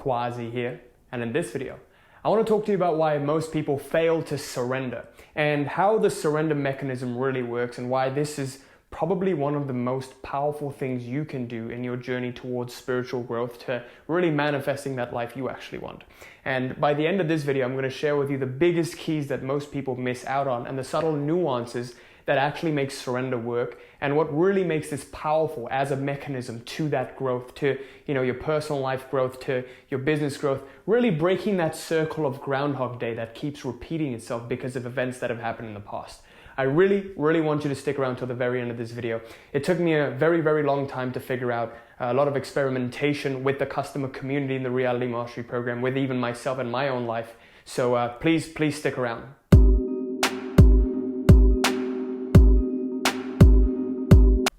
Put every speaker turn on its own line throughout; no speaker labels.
Quasi here, and in this video, I want to talk to you about why most people fail to surrender and how the surrender mechanism really works and why this is probably one of the most powerful things you can do in your journey towards spiritual growth to really manifesting that life you actually want. And by the end of this video, I'm going to share with you the biggest keys that most people miss out on and the subtle nuances that actually make surrender work and what really makes this powerful as a mechanism to that growth, to your personal life growth, to your business growth, really breaking that circle of Groundhog Day that keeps repeating itself because of events that have happened in the past. I really want you to stick around till the very end of this video. It took me a very long time to figure out a lot of experimentation with the customer community in the Reality Mastery program, with even myself and my own life. So please stick around.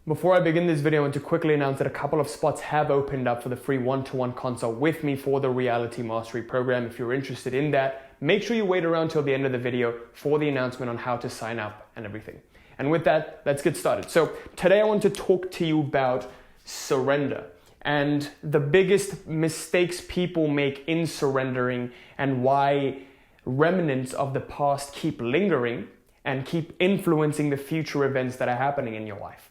Before I begin this video, I want to quickly announce that a couple of spots have opened up for the free one-to-one consult with me for the Reality Mastery program. If you're interested in that, make sure you wait around till the end of the video for the announcement on how to sign up and everything. And with that, let's get started. So today I want to talk to you about surrender and the biggest mistakes people make in surrendering and why remnants of the past keep lingering and keep influencing the future events that are happening in your life.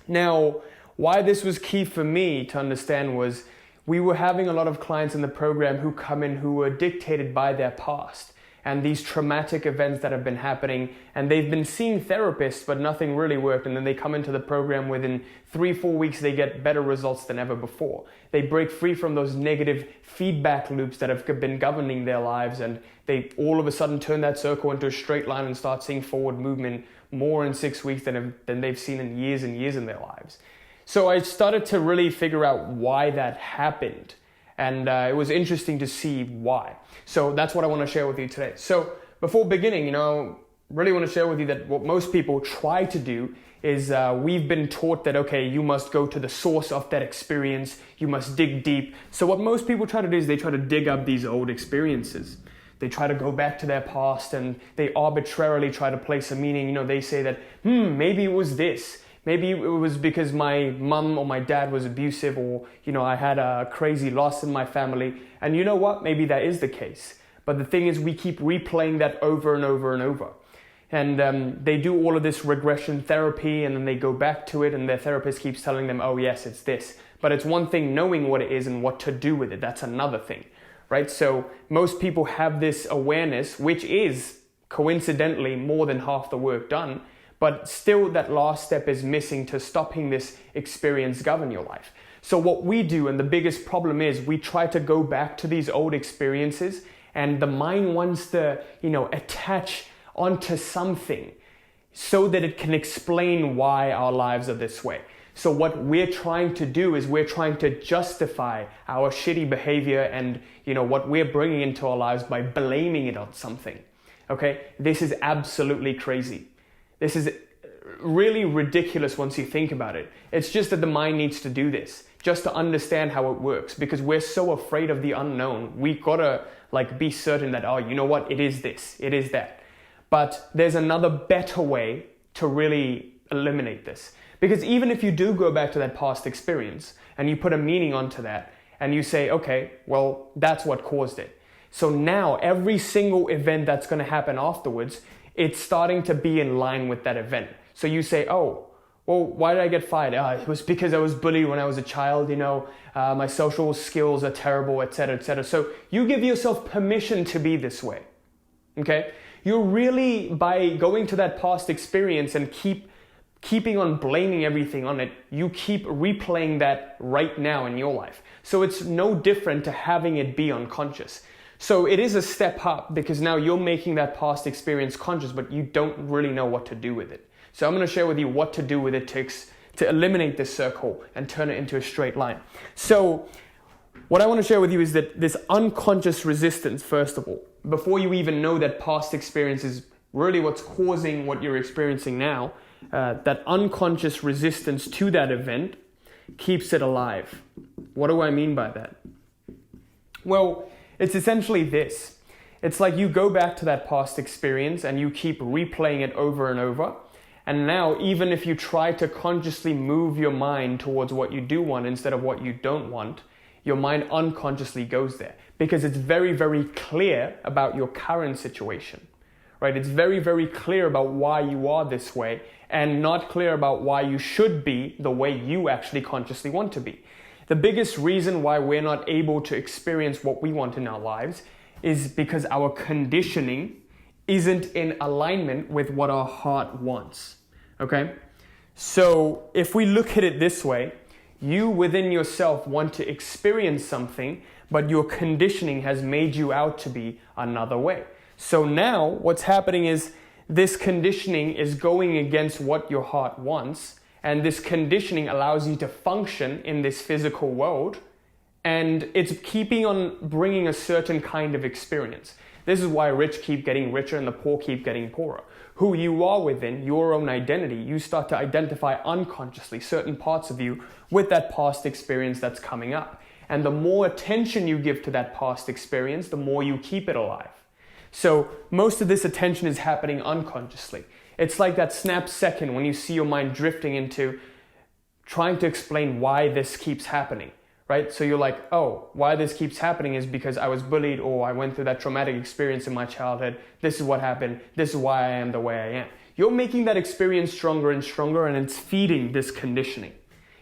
Now, why this was key for me to understand was we were having a lot of clients in the program who come in who were dictated by their past and these traumatic events that have been happening, and they've been seeing therapists, but nothing really worked. And then they come into the program within 3-4 weeks, they get better results than ever before. They break free from those negative feedback loops that have been governing their lives, and they all of a sudden turn that circle into a straight line and start seeing forward movement more in 6 weeks than they've seen in years and years in their lives. So I started to really figure out why that happened. And it was interesting to see why. So that's what I want to share with you today. So before beginning, really want to share with you that what most people try to do is we've been taught that, okay, you must go to the source of that experience. You must dig deep. So what most people try to do is they try to dig up these old experiences. They try to go back to their past and they arbitrarily try to place a meaning. They say that, maybe it was this. Maybe it was because my mom or my dad was abusive, or, I had a crazy loss in my family. And you know what? Maybe that is the case. But the thing is, we keep replaying that over and over and over. And they do all of this regression therapy, and then they go back to it, and their therapist keeps telling them, oh yes, it's this. But it's one thing knowing what it is and what to do with it. That's another thing. Right? So most people have this awareness, which is coincidentally more than half the work done, but still that last step is missing to stopping this experience govern your life. So what we do, and the biggest problem is, we try to go back to these old experiences, and the mind wants to, attach onto something so that it can explain why our lives are this way. So what we're trying to do is we're trying to justify our shitty behavior and what we're bringing into our lives by blaming it on something. Okay, this is absolutely crazy. This is really ridiculous once you think about it. It's just that the mind needs to do this just to understand how it works, because we're so afraid of the unknown. We gotta be certain that, it is this, it is that. But there's another better way to really eliminate this. Because even if you do go back to that past experience and you put a meaning onto that and you say, okay, well, that's what caused it. So now every single event that's going to happen afterwards, it's starting to be in line with that event. So you say, oh, well, why did I get fired? It was because I was bullied when I was a child, my social skills are terrible, etc., etc. So you give yourself permission to be this way, okay? You're really, by going to that past experience and keeping on blaming everything on it, you keep replaying that right now in your life. So it's no different to having it be unconscious. So it is a step up because now you're making that past experience conscious, but you don't really know what to do with it. So I'm going to share with you what to do with it to eliminate this circle and turn it into a straight line. So what I want to share with you is that this unconscious resistance, first of all, before you even know that past experience is really what's causing what you're experiencing now, that unconscious resistance to that event keeps it alive. What do I mean by that? Well, it's essentially this. It's like you go back to that past experience and you keep replaying it over and over. And now, even if you try to consciously move your mind towards what you do want instead of what you don't want, your mind unconsciously goes there because it's very, very clear about your current situation, right? It's very, very clear about why you are this way and not clear about why you should be the way you actually consciously want to be. The biggest reason why we're not able to experience what we want in our lives is because our conditioning isn't in alignment with what our heart wants, okay? So if we look at it this way, you within yourself want to experience something, but your conditioning has made you out to be another way. So now what's happening is this conditioning is going against what your heart wants, and this conditioning allows you to function in this physical world, and it's keeping on bringing a certain kind of experience. This is why rich keep getting richer and the poor keep getting poorer. Who you are within, your own identity, you start to identify unconsciously certain parts of you with that past experience that's coming up. And the more attention you give to that past experience, the more you keep it alive. So most of this attention is happening unconsciously. It's like that snap second when you see your mind drifting into trying to explain why this keeps happening. Right? So you're like, oh, why this keeps happening is because I was bullied or I went through that traumatic experience in my childhood. This is what happened. This is why I am the way I am. You're making that experience stronger and stronger, and it's feeding this conditioning.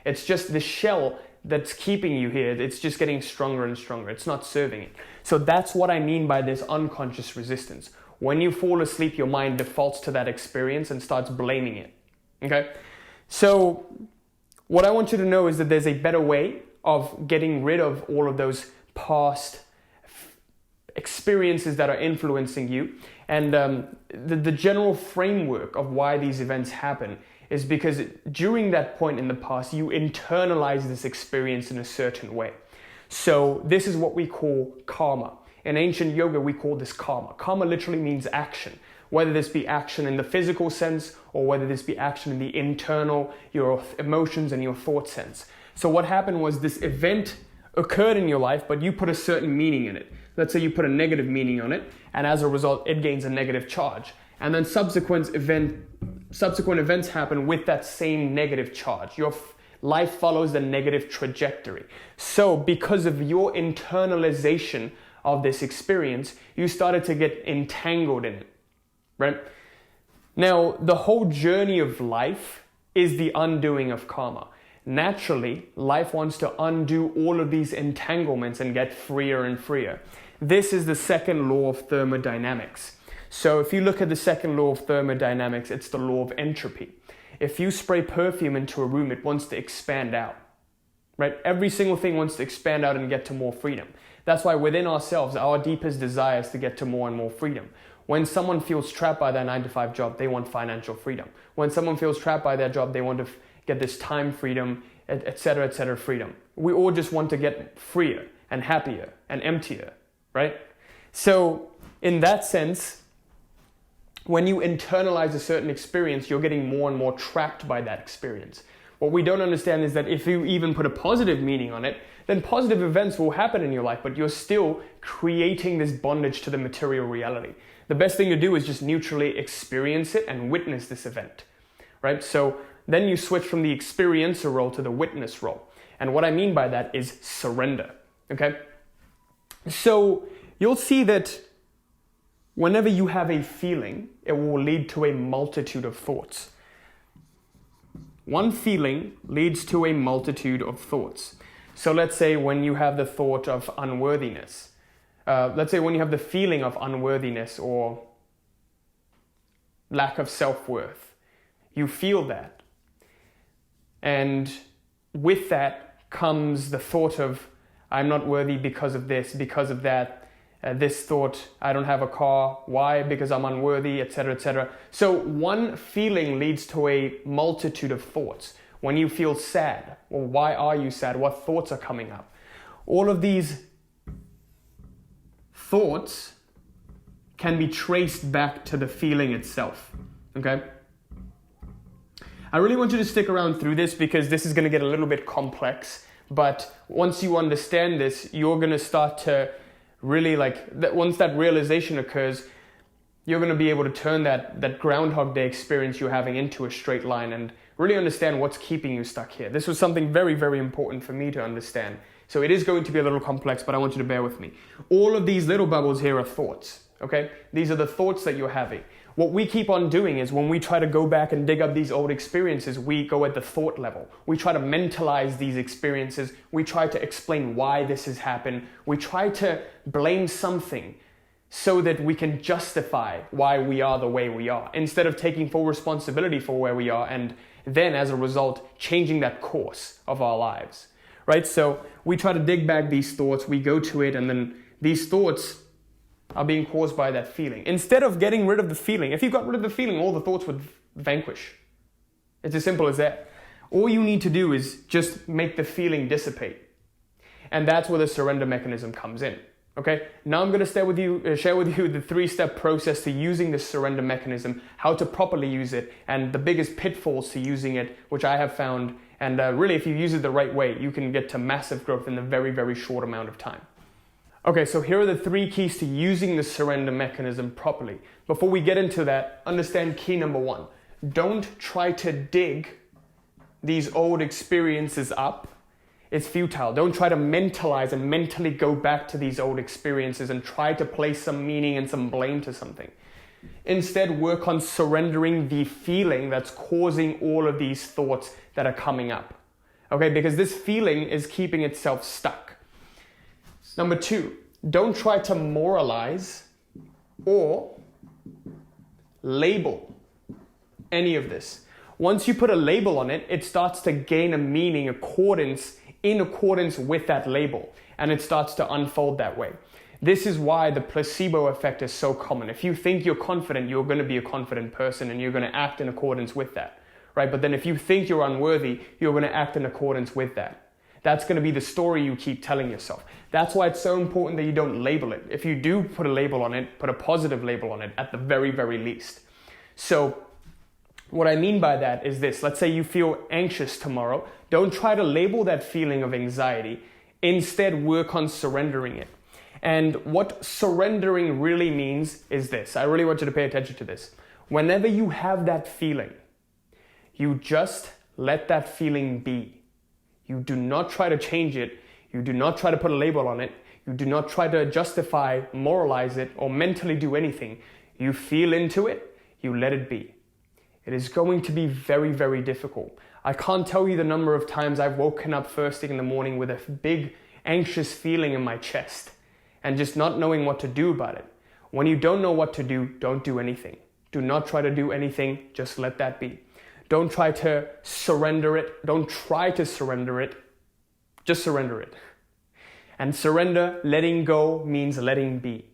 It's just the shell that's keeping you here. It's just getting stronger and stronger. It's not serving it. So that's what I mean by this unconscious resistance. When you fall asleep, your mind defaults to that experience and starts blaming it. Okay? So what I want you to know is that there's a better way of getting rid of all of those past experiences that are influencing you. And the general framework of why these events happen is because during that point in the past, you internalize this experience in a certain way. So this is what we call karma. In ancient yoga, we call this karma. Karma literally means action, whether this be action in the physical sense or whether this be action in the internal, your emotions and your thought sense. So what happened was this event occurred in your life, but you put a certain meaning in it. Let's say you put a negative meaning on it, and as a result, it gains a negative charge. And then subsequent events happen with that same negative charge. Your life follows the negative trajectory. So because of your internalization of this experience, you started to get entangled in it, right? Now, the whole journey of life is the undoing of karma. Naturally, life wants to undo all of these entanglements and get freer and freer. This is the second law of thermodynamics. So if you look at the second law of thermodynamics, it's the law of entropy. If you spray perfume into a room, it wants to expand out, right? Every single thing wants to expand out and get to more freedom. That's why within ourselves, our deepest desire is to get to more and more freedom. When someone feels trapped by their 9-to-5 job, they want financial freedom. When someone feels trapped by their job, they want to get this time freedom, etc., freedom. We all just want to get freer and happier and emptier, right? So in that sense, when you internalize a certain experience, you're getting more and more trapped by that experience. What we don't understand is that if you even put a positive meaning on it, then positive events will happen in your life, but you're still creating this bondage to the material reality. The best thing to do is just neutrally experience it and witness this event, right? So then you switch from the experiencer role to the witness role. And what I mean by that is surrender, okay? So you'll see that whenever you have a feeling, it will lead to a multitude of thoughts. One feeling leads to a multitude of thoughts. So let's say when you have the thought of unworthiness, let's say when you have the feeling of unworthiness or lack of self-worth, you feel that. And with that comes the thought of, I'm not worthy because of this, because of that. This thought, I don't have a car. Why? Because I'm unworthy, etc., etc. So one feeling leads to a multitude of thoughts. When you feel sad, well, why are you sad? What thoughts are coming up? All of these thoughts can be traced back to the feeling itself, okay? I really want you to stick around through this because this is going to get a little bit complex. But once you understand this, you're going to start to really once that realization occurs, you're going to be able to turn that Groundhog Day experience you're having into a straight line and really understand what's keeping you stuck here. This was something very, very important for me to understand So it is going to be a little complex, but I want you to bear with me. All of these little bubbles here are thoughts, okay? These are the thoughts that you're having. What we keep on doing is when we try to go back and dig up these old experiences, we go at the thought level. We try to mentalize these experiences. We try to explain why this has happened. We try to blame something so that we can justify why we are the way we are, instead of taking full responsibility for where we are and then as a result changing that course of our lives, right? So we try to dig back these thoughts, we go to it, and then these thoughts are being caused by that feeling. Instead of getting rid of the feeling, if you got rid of the feeling, all the thoughts would vanquish. It's as simple as that. All you need to do is just make the feeling dissipate. And that's where the surrender mechanism comes in. Okay, now I'm going to share with you the 3-step process to using the surrender mechanism, how to properly use it, and the biggest pitfalls to using it, which I have found. And really, if you use it the right way, you can get to massive growth in a very, very short amount of time. Okay, so here are the 3 keys to using the surrender mechanism properly. Before we get into that, understand key number 1. Don't try to dig these old experiences up. It's futile. Don't try to mentalize and mentally go back to these old experiences and try to place some meaning and some blame to something. Instead, work on surrendering the feeling that's causing all of these thoughts that are coming up. Okay, because this feeling is keeping itself stuck. Number 2, don't try to moralize or label any of this. Once you put a label on it, it starts to gain a meaning in accordance with that label, and it starts to unfold that way. This is why the placebo effect is so common. If you think you're confident, you're going to be a confident person and you're going to act in accordance with that, right? But then if you think you're unworthy, you're going to act in accordance with that. That's going to be the story you keep telling yourself. That's why it's so important that you don't label it. If you do put a label on it, put a positive label on it at the very, very least. So what I mean by that is this. Let's say you feel anxious tomorrow. Don't try to label that feeling of anxiety. Instead, work on surrendering it. And what surrendering really means is this. I really want you to pay attention to this. Whenever you have that feeling, you just let that feeling be. You do not try to change it. You do not try to put a label on it. You do not try to justify, moralize it, or mentally do anything. You feel into it. You let it be. It is going to be very, very difficult. I can't tell you the number of times I've woken up first thing in the morning with a big anxious feeling in my chest and just not knowing what to do about it. When you don't know what to do, don't do anything. Do not try to do anything. Just let that be. Don't try to surrender it. Don't try to surrender it. Just surrender it. And surrender, letting go, means letting be.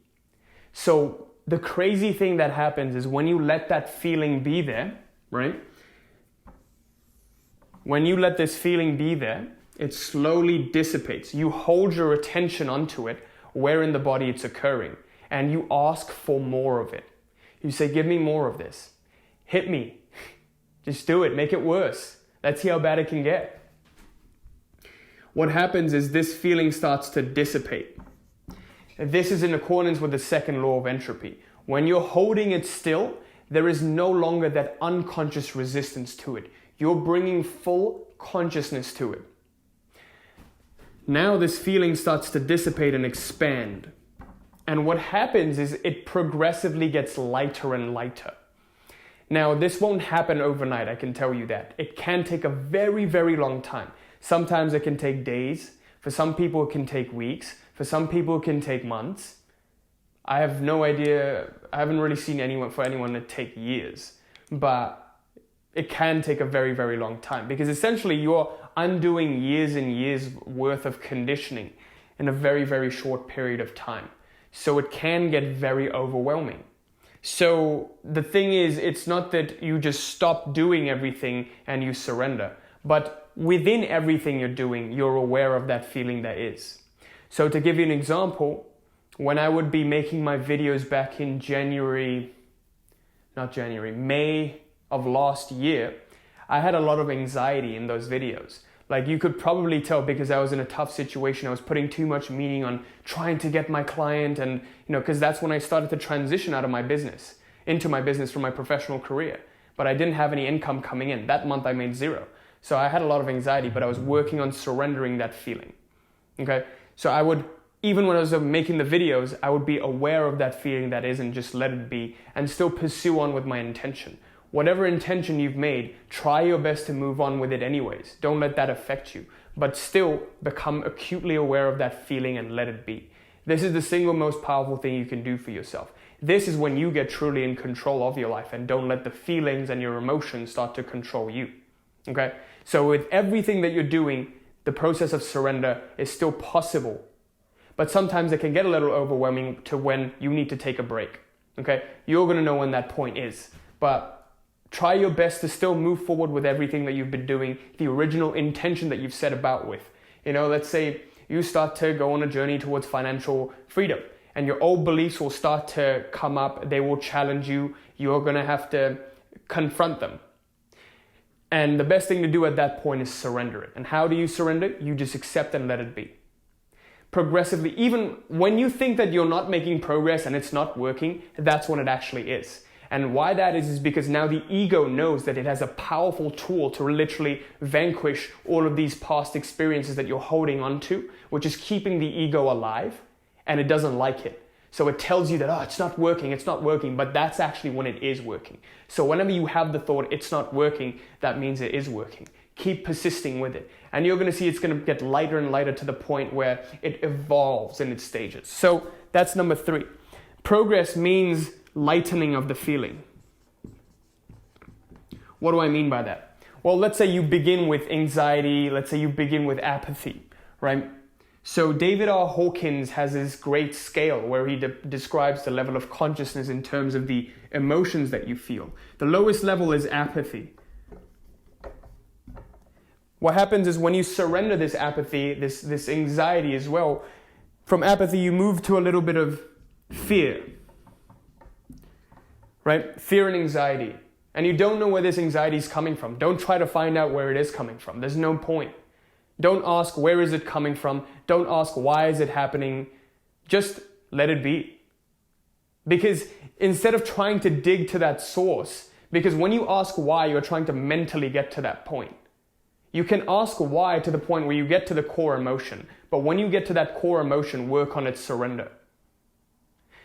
So the crazy thing that happens is when you let that feeling be there, right? When you let this feeling be there, it slowly dissipates. You hold your attention onto it, where in the body it's occurring, and you ask for more of it. You say, give me more of this. Hit me. Just do it. Make it worse. Let's see how bad it can get. What happens is this feeling starts to dissipate. This is in accordance with the second law of entropy. When you're holding it still, there is no longer that unconscious resistance to it. You're bringing full consciousness to it. Now this feeling starts to dissipate and expand. And what happens is it progressively gets lighter and lighter. Now, this won't happen overnight, I can tell you that. It can take a very, very long time. Sometimes it can take days. For some people, it can take weeks. For some people, it can take months. I have no idea. I haven't really seen anyone to take years. But it can take a very, very long time. Because essentially, you're undoing years and years worth of conditioning in a very, very short period of time. So it can get very overwhelming. So the thing is, it's not that you just stop doing everything and you surrender, but within everything you're doing, you're aware of that feeling there is. So to give you an example, when I would be making my videos back in May of last year, I had a lot of anxiety in those videos. Like you could probably tell because I was in a tough situation. I was putting too much meaning on trying to get my client and, because that's when I started to transition out of my business into my business from my professional career. But I didn't have any income coming in. That month I made 0. So I had a lot of anxiety, but I was working on surrendering that feeling. Okay, so I would, even when I was making the videos, I would be aware of that feeling that is and just let it be and still pursue on with my intention. Whatever intention you've made, try your best to move on with it anyways. Don't let that affect you, but still become acutely aware of that feeling and let it be. This is the single most powerful thing you can do for yourself. This is when you get truly in control of your life and don't let the feelings and your emotions start to control you. Okay? So with everything that you're doing, the process of surrender is still possible. But sometimes it can get a little overwhelming to when you need to take a break. Okay? You're going to know when that point is. But try your best to still move forward with everything that you've been doing, the original intention that you've set about with. Let's say you start to go on a journey towards financial freedom and your old beliefs will start to come up. They will challenge you. You're going to have to confront them. And the best thing to do at that point is surrender it. And how do you surrender? You just accept and let it be. Progressively, even when you think that you're not making progress and it's not working, that's when it actually is. And why that is because now the ego knows that it has a powerful tool to literally vanquish all of these past experiences that you're holding on to, which is keeping the ego alive, and it doesn't like it. So it tells you that, it's not working, but that's actually when it is working. So whenever you have the thought, it's not working, that means it is working. Keep persisting with it. And you're going to see it's going to get lighter and lighter to the point where it evolves in its stages. So that's number 3. Progress means lightening of the feeling. What do I mean by that? Well, let's say you begin with anxiety. Let's say you begin with apathy, right? So David R. Hawkins has this great scale where he describes the level of consciousness in terms of the emotions that you feel. The lowest level is apathy. What happens is when you surrender this apathy, this anxiety as well, from apathy you move to a little bit of fear, right? Fear and anxiety. And you don't know where this anxiety is coming from. Don't try to find out where it is coming from. There's no point. Don't ask where is it coming from. Don't ask why is it happening. Just let it be. Because instead of trying to dig to that source, because when you ask why, you're trying to mentally get to that point. You can ask why to the point where you get to the core emotion. But when you get to that core emotion, work on its surrender.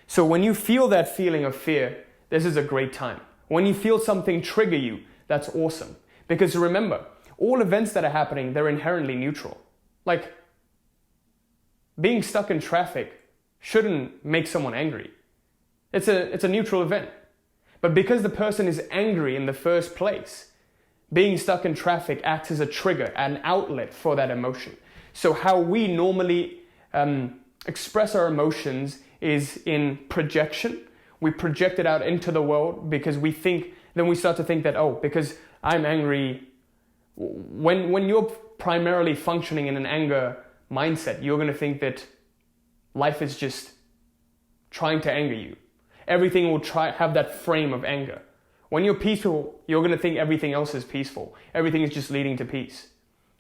So when you feel that feeling of fear, this is a great time. When you feel something trigger you, that's awesome. Because remember, all events that are happening, they're inherently neutral. Like, being stuck in traffic shouldn't make someone angry. It's a neutral event. But because the person is angry in the first place, being stuck in traffic acts as a trigger, an outlet for that emotion. So how we normally express our emotions is in projection. We project it out into the world because then we start to think that, because I'm angry. When you're primarily functioning in an anger mindset, you're going to think that life is just trying to anger you. Everything will have that frame of anger. When you're peaceful, you're going to think everything else is peaceful. Everything is just leading to peace.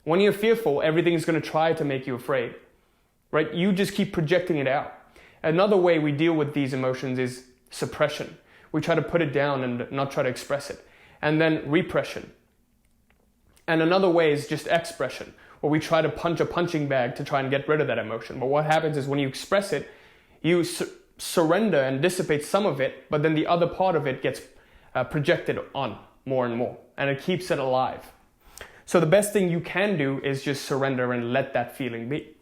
When you're fearful, everything is going to try to make you afraid. Right? You just keep projecting it out. Another way we deal with these emotions is suppression. We try to put it down and not try to express it. And then repression. And another way is just expression, where we try to punch a punching bag to try and get rid of that emotion. But what happens is when you express it, you surrender and dissipate some of it, but then the other part of it gets projected on more and more, and it keeps it alive. So the best thing you can do is just surrender and let that feeling be.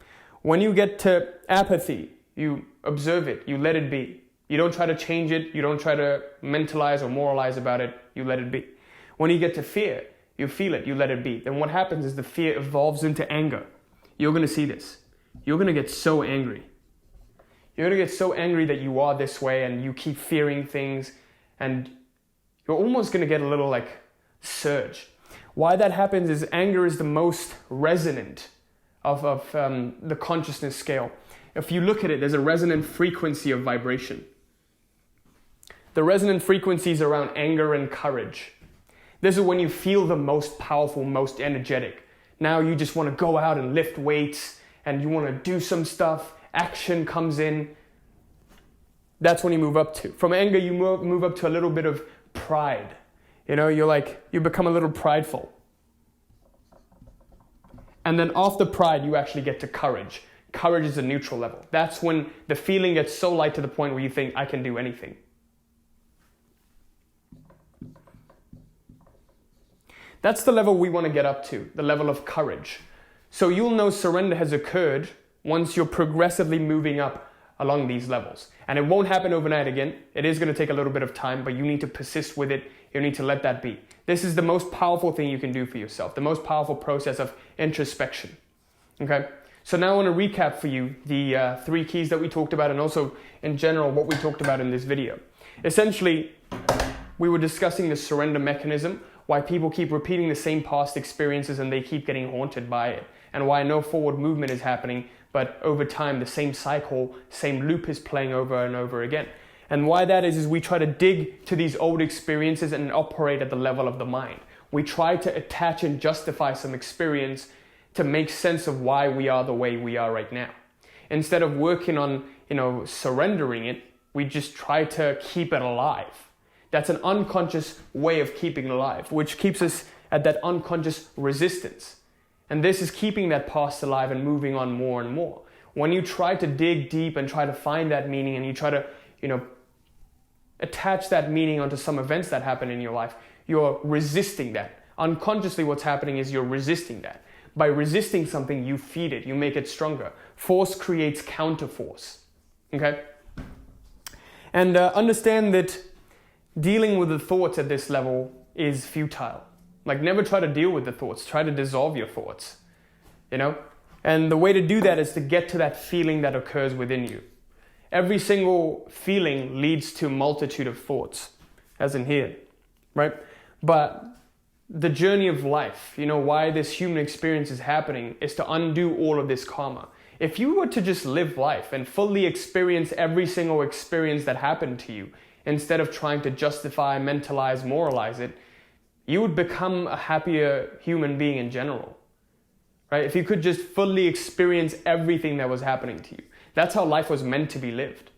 When you get to apathy, you observe it, you let it be. You don't try to change it, you don't try to mentalize or moralize about it, you let it be. When you get to fear, you feel it, you let it be. Then what happens is the fear evolves into anger. You're going to see this. You're going to get so angry. You're going to get so angry that you are this way and you keep fearing things, and you're almost going to get a little surge. Why that happens is anger is the most resonant of the consciousness scale. If you look at it, there's a resonant frequency of vibration. The resonant frequencies around anger and courage. This is when you feel the most powerful, most energetic. Now you just want to go out and lift weights and you want to do some stuff. Action comes in. That's when you move up to. From anger, you move up to a little bit of pride. You become a little prideful. And then after pride, you actually get to courage. Courage is a neutral level. That's when the feeling gets so light to the point where you think, I can do anything. That's the level we want to get up to, the level of courage. So you'll know surrender has occurred once you're progressively moving up along these levels. And it won't happen overnight again. It is going to take a little bit of time, but you need to persist with it. You need to let that be. This is the most powerful thing you can do for yourself, the most powerful process of introspection. Okay? So now I want to recap for you the 3 keys that we talked about, and also in general what we talked about in this video. Essentially, we were discussing the surrender mechanism, why people keep repeating the same past experiences and they keep getting haunted by it, and why no forward movement is happening, but over time the same cycle, same loop is playing over and over again. And why that is we try to dig to these old experiences and operate at the level of the mind. We try to attach and justify some experience to make sense of why we are the way we are right now. Instead of working on, surrendering it, we just try to keep it alive. That's an unconscious way of keeping it alive, which keeps us at that unconscious resistance. And this is keeping that past alive and moving on more and more. When you try to dig deep and try to find that meaning, and you try to, attach that meaning onto some events that happen in your life, you're resisting that. Unconsciously, what's happening is you're resisting that. By resisting something, you feed it, you make it stronger. Force creates counterforce. Okay? And understand that dealing with the thoughts at this level is futile. Like, never try to deal with the thoughts. Try to dissolve your thoughts. And the way to do that is to get to that feeling that occurs within you. Every single feeling leads to a multitude of thoughts, as in here, right? But the journey of life, why this human experience is happening, is to undo all of this karma. If you were to just live life and fully experience every single experience that happened to you, instead of trying to justify, mentalize, moralize it, you would become a happier human being in general, right? If you could just fully experience everything that was happening to you. That's how life was meant to be lived.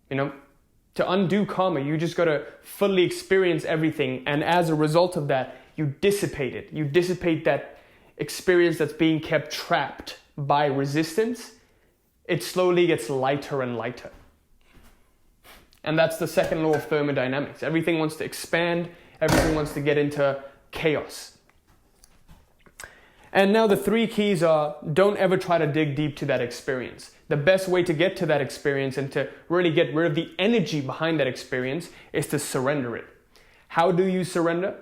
To undo karma, you just got to fully experience everything. And as a result of that, you dissipate it. You dissipate that experience that's being kept trapped by resistance. It slowly gets lighter and lighter. And that's the second law of thermodynamics. Everything wants to expand. Everything wants to get into chaos. And now the 3 keys are: don't ever try to dig deep to that experience. The best way to get to that experience and to really get rid of the energy behind that experience is to surrender it. How do you surrender?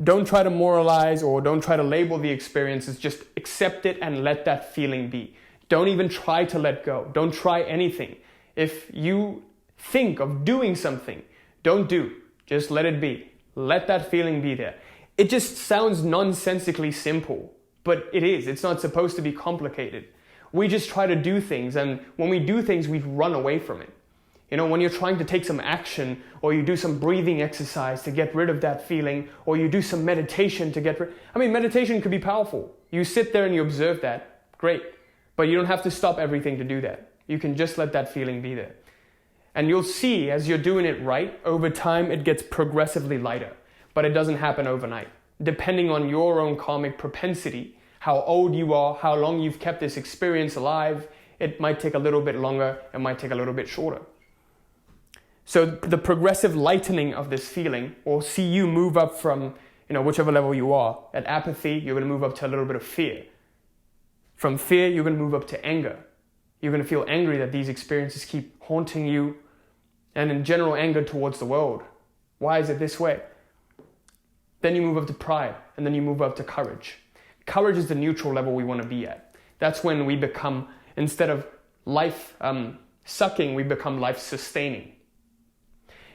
Don't try to moralize or don't try to label the experiences. Just accept it and let that feeling be. Don't even try to let go. Don't try anything. If you think of doing something, don't do. Just let it be. Let that feeling be there. It just sounds nonsensically simple, but it is. It's not supposed to be complicated. We just try to do things, and when we do things, we run away from it. When you're trying to take some action, or you do some breathing exercise to get rid of that feeling, or you do some meditation to get rid... meditation could be powerful. You sit there and you observe that. Great. But you don't have to stop everything to do that. You can just let that feeling be there. And you'll see, as you're doing it right, over time it gets progressively lighter. But it doesn't happen overnight. Depending on your own karmic propensity, how old you are, how long you've kept this experience alive, it might take a little bit longer, it might take a little bit shorter. So the progressive lightening of this feeling will see you move up from, whichever level you are. At apathy, you're going to move up to a little bit of fear. From fear, you're going to move up to anger. You're going to feel angry that these experiences keep haunting you, and in general, anger towards the world. Why is it this way? Then you move up to pride, and then you move up to courage. Courage is the neutral level we want to be at. That's when we become, instead of life sucking, we become life sustaining.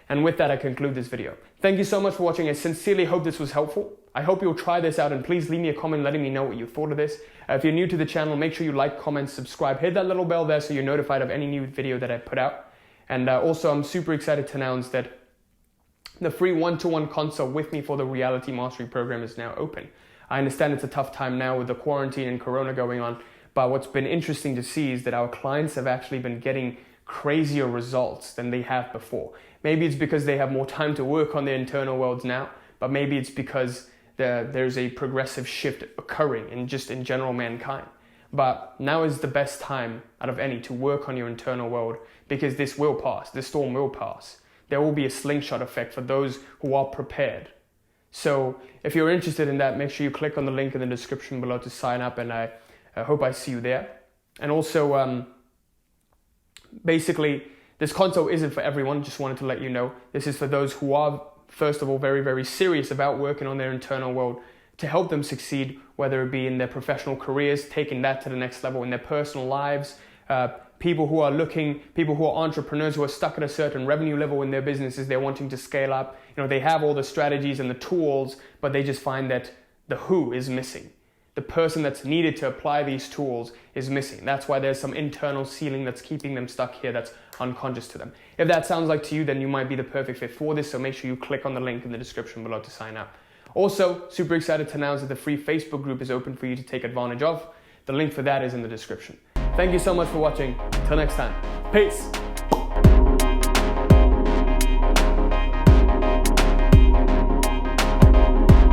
And with that, I conclude this video. Thank you so much for watching. I sincerely hope this was helpful. I hope you'll try this out, and please leave me a comment letting me know what you thought of this. If you're new to the channel, make sure you like, comment, subscribe. Hit that little bell there so you're notified of any new video that I put out. And also, I'm super excited to announce that the free one-to-one consult with me for the Reality Mastery Program is now open. I understand it's a tough time now with the quarantine and Corona going on, but what's been interesting to see is that our clients have actually been getting crazier results than they have before. Maybe it's because they have more time to work on their internal worlds now, but maybe it's because there's a progressive shift occurring in general mankind. But now is the best time out of any to work on your internal world, because this will pass. This storm will pass. There will be a slingshot effect for those who are prepared. So if you're interested in that, make sure you click on the link in the description below to sign up, and I hope I see you there. And also, basically, this consult isn't for everyone. Just wanted to let you know. This is for those who are, first of all, very, very serious about working on their internal world to help them succeed, whether it be in their professional careers, taking that to the next level in their personal lives, people who are entrepreneurs who are stuck at a certain revenue level in their businesses, they're wanting to scale up. They have all the strategies and the tools, but they just find that the who is missing. The person that's needed to apply these tools is missing. That's why there's some internal ceiling that's keeping them stuck here, that's unconscious to them. If that sounds like to you, then you might be the perfect fit for this, so make sure you click on the link in the description below to sign up. Also, super excited to announce that the free Facebook group is open for you to take advantage of. The link for that is in the description. Thank you so much for watching. Till next time. Peace.